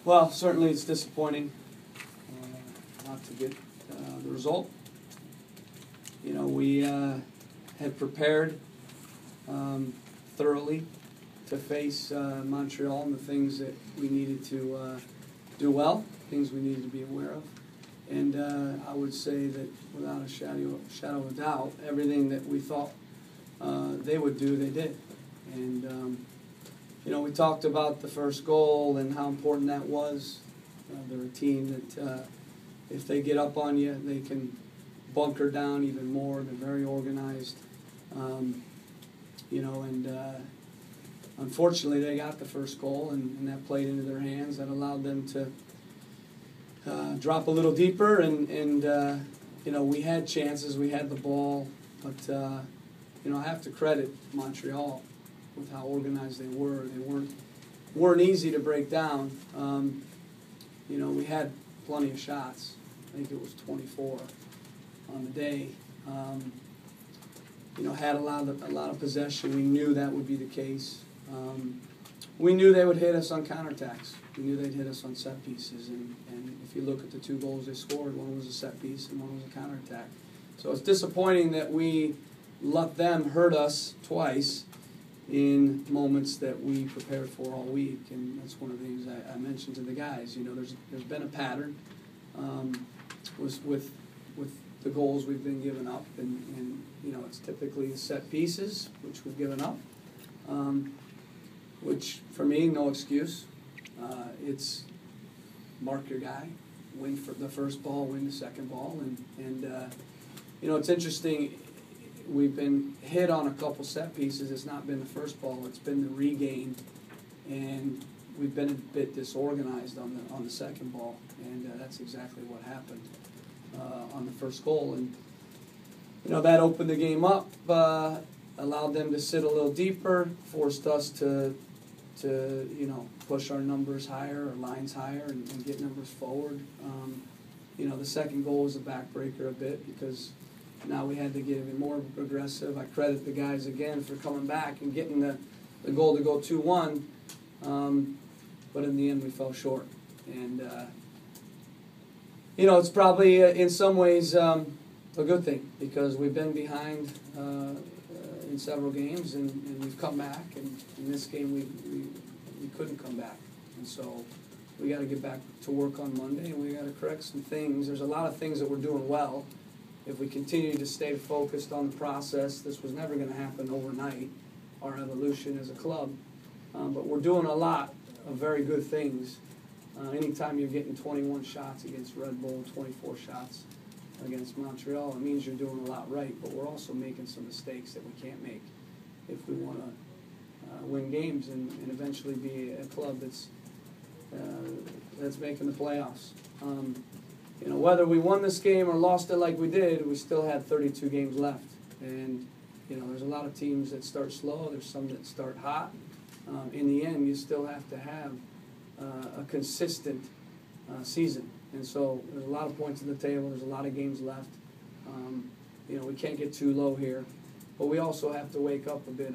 Well, certainly it's disappointing not to get the result. You know, we had prepared thoroughly to face Montreal and the things that we needed to do well, things we needed to be aware of. And I would say that without a shadow of doubt, everything that we thought they would do, they did. And, you know, we talked about the first goal and how important that was. They're a team that if they get up on you, they can bunker down even more. They're very organized. You know, and unfortunately they got the first goal, and that played into their hands. That allowed them to drop a little deeper, and you know, we had chances, we had the ball, but you know, I have to credit Montreal with how organized they were. They weren't easy to break down. You know, we had plenty of shots. I think it was 24 on the day. You know, had a lot of possession. We knew that would be the case. We knew they would hit us on counterattacks. We knew they'd hit us on set pieces, and if you look at the two goals they scored, one was a set piece and one was a counterattack. So it's disappointing that we let them hurt us twice in moments that we prepared for all week, and that's one of the things I mentioned to the guys. You know, there's been a pattern with the goals we've been giving up, and you know, it's typically the set pieces which we've given up, which for me, no excuse. It's mark your guy, win for the first ball, win the second ball, and you know, it's interesting. We've been hit on a couple set pieces. It's not been the first ball; it's been the regain, and we've been a bit disorganized on the second ball, and that's exactly what happened on the first goal. And you know, that opened the game up, allowed them to sit a little deeper, forced us to you know, push our numbers higher, our lines higher, and get numbers forward. You know, the second goal was a backbreaker a bit because now we had to get even more aggressive. I credit the guys again for coming back and getting the goal to go 2-1, but in the end we fell short. And you know, it's probably in some ways a good thing because we've been behind in several games, and we've come back, and in this game we couldn't come back, and so we got to get back to work on Monday, and we got to correct some things. There's a lot of things that we're doing well. If we continue to stay focused on the process, this was never going to happen overnight, our evolution as a club, but we're doing a lot of very good things. Anytime you're getting 21 shots against Red Bull, 24 shots against Montreal, it means you're doing a lot right, but we're also making some mistakes that we can't make if we want to win games and eventually be a club that's making the playoffs. You know, whether we won this game or lost it like we did, we still had 32 games left, and you know, there's a lot of teams that start slow, there's some that start hot. In the end, you still have to have a consistent season. And so there's a lot of points on the table. There's a lot of games left. You know, we can't get too low here, but we also have to wake up a bit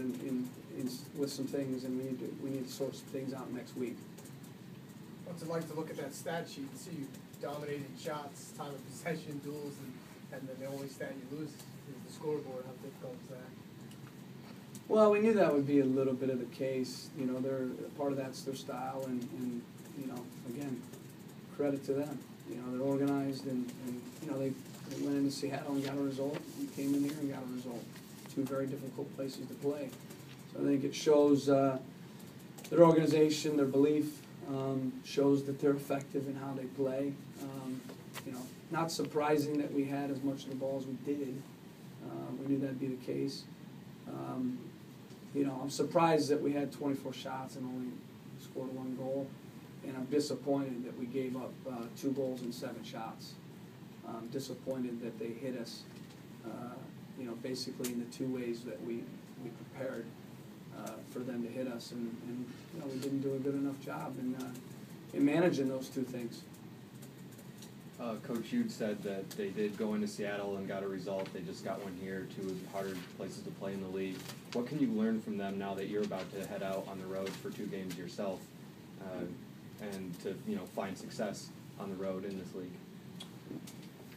with some things, and we need to sort some things out next week. What's it like to look at that stat sheet and see you dominated shots, time of possession, duels, and then the only stat you lose is the scoreboard? How difficult is that? Well, we knew that would be a little bit of the case. You know, part of that's their style, and you know, again, credit to them. You know, they're organized, and you know, they went into Seattle and got a result. We came in here and got a result. Two very difficult places to play. So I think it shows their organization, their belief, shows that they're effective in how they play. You know, not surprising that we had as much of the ball as we did. We knew that'd be the case. You know, I'm surprised that we had 24 shots and only scored one goal. And I'm disappointed that we gave up 2 goals and 7 shots. I'm disappointed that they hit us, you know, basically in the 2 ways that we prepared for them to hit us. And you know, we didn't do a good enough job in managing those 2 things. Coach Hughes said that they did go into Seattle and got a result. They just got one here, 2 harder places to play in the league. What can you learn from them now that you're about to head out on the road for 2 games yourself? and to find success on the road in this league.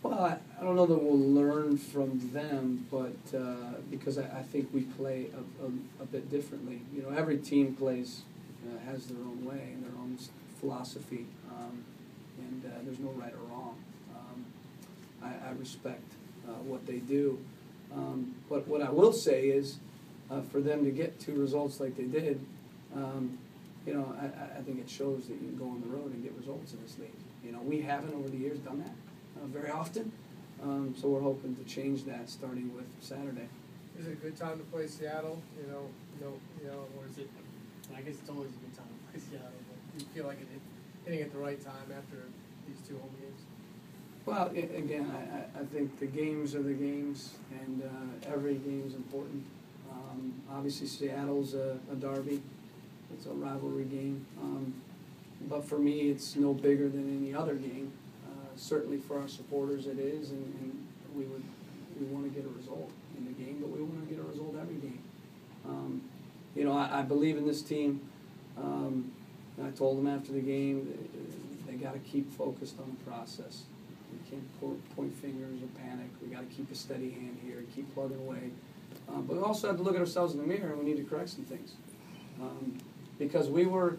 Well, I don't know that we'll learn from them, but because I think we play a bit differently. Every team plays has their own way and their own philosophy, and there's no right or wrong. I respect what they do, but what I will say is, for them to get 2 results like they did, I think it shows that you can go on the road and get results in this league. We haven't over the years done that very often, so we're hoping to change that starting with Saturday. Is it a good time to play Seattle? Or is it? I guess it's always a good time to play Seattle, but you feel like hitting at the right time after these 2 home games. Well, again, I think the games are the games, and every game's important. Obviously, Seattle's a derby. It's a rivalry game. But for me, it's no bigger than any other game. Certainly for our supporters it is, and we want to get a result in the game, but we want to get a result every game. I believe in this team. I told them after the game they got to keep focused on the process. We can't point fingers or panic. We got to keep a steady hand here and keep plugging away. But we also have to look at ourselves in the mirror, and we need to correct some things. Because we were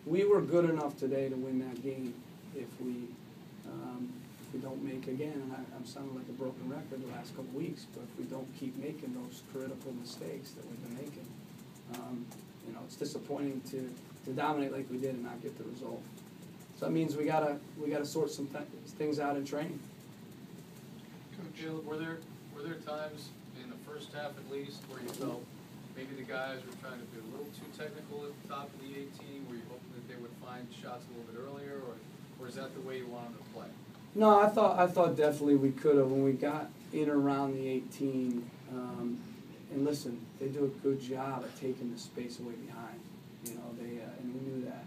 good enough today to win that game if we don't make, again, and I'm sounding like a broken record the last couple weeks, but if we don't keep making those critical mistakes that we've been making, it's disappointing to dominate like we did and not get the result. So that means we gotta sort some things out in training. Coach, were there times in the first half at least where you felt maybe the guys were trying to be a little too technical at the top of the 18? Were you hoping that they would find shots a little bit earlier, or is that the way you want them to play? No, I thought definitely we could have when we got in around the 18. And listen, they do a good job at taking the space away behind. And we knew that.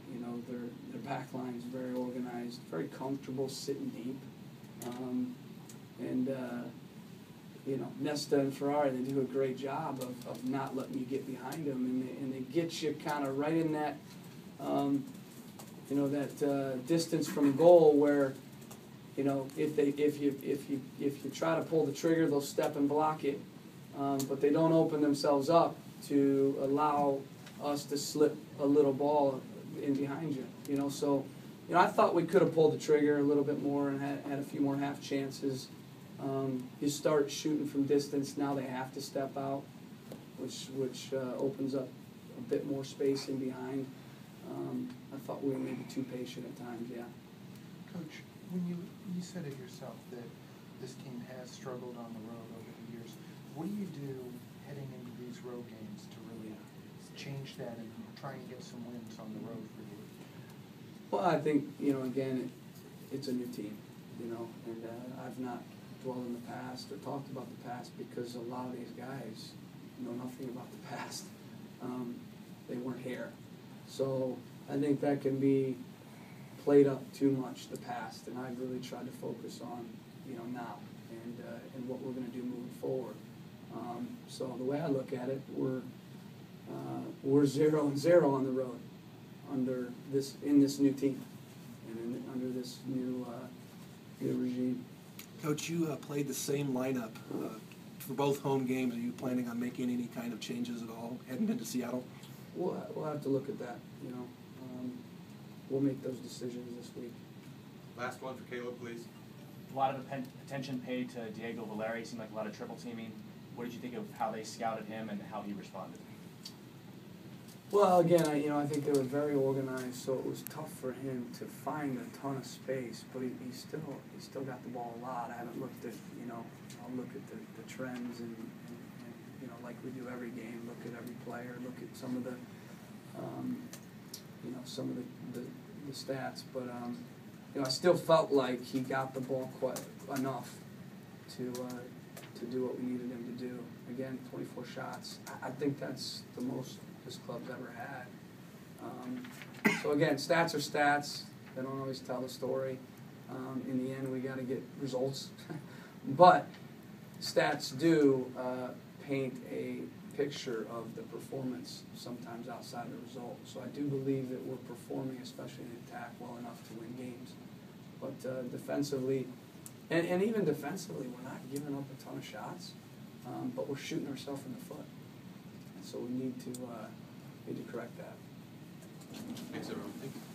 Their back line is very organized, very comfortable sitting deep. Nesta and Ferrari, they do a great job of not letting you get behind them, and they get you kind of right in that distance from goal where, if you try to pull the trigger, they'll step and block it, but they don't open themselves up to allow us to slip a little ball in behind you. So I thought we could have pulled the trigger a little bit more and had a few more half chances. You start shooting from distance, now they have to step out, which opens up a bit more space in behind. I thought we were maybe too patient at times, yeah. Coach, when you said it yourself that this team has struggled on the road over the years, what do you do heading into these road games to really change that and try and get some wins on the road for you? Well, I think, again, it's a new team, and I've not dwelled in the past or talked about the past because a lot of these guys know nothing about the past. They weren't here. So I think that can be played up too much, the past, and I've really tried to focus on, now and what we're going to do moving forward. So the way I look at it, we're 0-0 on the road in this new team and under this new regime. Coach, you played the same lineup for both home games. Are you planning on making any kind of changes at all heading into Seattle? We'll have to look at that. We'll make those decisions this week. Last one for Caleb, please. A lot of attention paid to Diego Valeri. Seemed like a lot of triple teaming. What did you think of how they scouted him and how he responded? Well, again, I think they were very organized, so it was tough for him to find a ton of space. But he still got the ball a lot. I haven't looked at I'll look at the trends and like we do every game. Look at every player. Look at some of the the stats. But I still felt like he got the ball quite enough to do what we needed him to do. Again, 24 shots. I think that's the most this club's ever had. So again, stats are stats. They don't always tell the story. In the end, we got to get results. But stats do paint a picture of the performance sometimes outside the result. So I do believe that we're performing, especially in attack, well enough to win games. But defensively, and even defensively, we're not giving up a ton of shots, but we're shooting ourselves in the foot. And so we need to correct that. Thanks, everyone. Thank you.